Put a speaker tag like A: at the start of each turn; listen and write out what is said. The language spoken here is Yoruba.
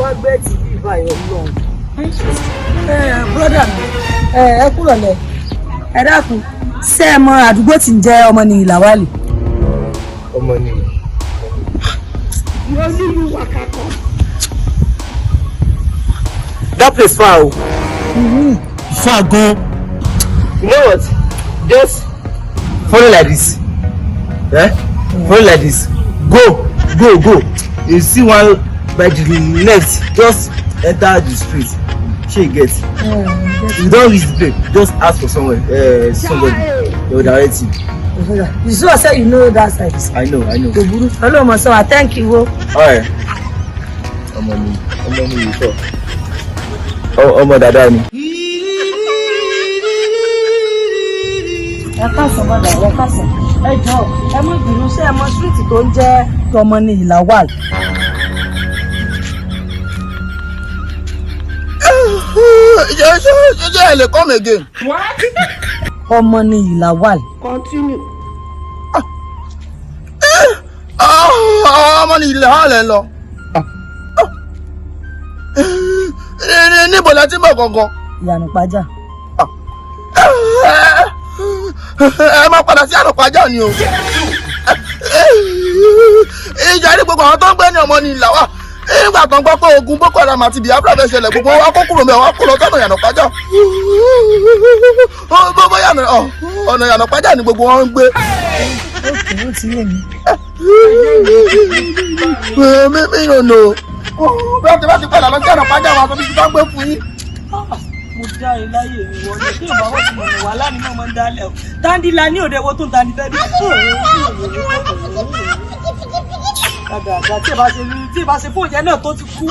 A: wá gbé TV báyọ̀ lọ. Brọ́dà mi, ẹ kúrò lẹ̀. Ẹ dákun, ṣé ẹ mọ àdúgbò tí ń jẹ́ ọmọ ní Ìlàwálì?
B: Ọmọ ní.
A: Mo ní ìlú Wàkàkọ́.
B: That place far. Far gone. You know what? Just follow like this. Follow like this. Go. You see one by the left, just enter the street. She get. You don't reach the place, just ask for somebody. They will direct you.
A: You sure say you know that side?
B: I know.
A: Hello, Masawa. Thank you.
B: Alright. Ọmọ mi yìí sọ. Ọmọ dada ni.
A: Ẹ káàsán bàbá, ẹ káàsán. Ẹ jọ̀ọ́, ẹ mú ìbínú sí ẹ mọ street tó ń jẹ́ tọmọ ní Ìlàwálì.
B: Ṣé ẹ lè come again?
A: What? Ọmọ ní Ìlàwálì.
C: Continue.
B: Ọmọ ní Ìlàwálì lọ. Níbo la ti mọ̀ gangan?
A: Ìyànà pàjá.
B: Ẹ máa padà sí àrùpájà ni o. Ìjà ní gbogbo àwọn tó ń gbé ní ọmọ ní Ìlàwà. Nígbà tó ń gbọ́ pé ogun Boko Haram àti Biafra fẹ́ ṣẹlẹ̀, gbogbo wa kó kúrò mẹ́wàá kó lọ sọ́nà ìyànà pàjá. Ọ̀nà ìyànà pàjá ni gbogbo wọn ń gbé.
A: Ó ti yé mi.
B: Mi ò nò. Bí wọ́n ti bá ti pẹ̀lú àlọ́ sí ìyànà pàjá wọn àtọ́bí ti bá gbé fún yín.
A: Mo já e láyé mi wọlé tí ìbá wọ́n ti mọ̀ wà lánìí náà máa ń dálẹ̀ o. Tándìlá ní òde wo tó ń tani bẹ́ẹ̀ bí. Àgbààgbà tí ìbá ṣe fún ìyẹn náà tó ti kú.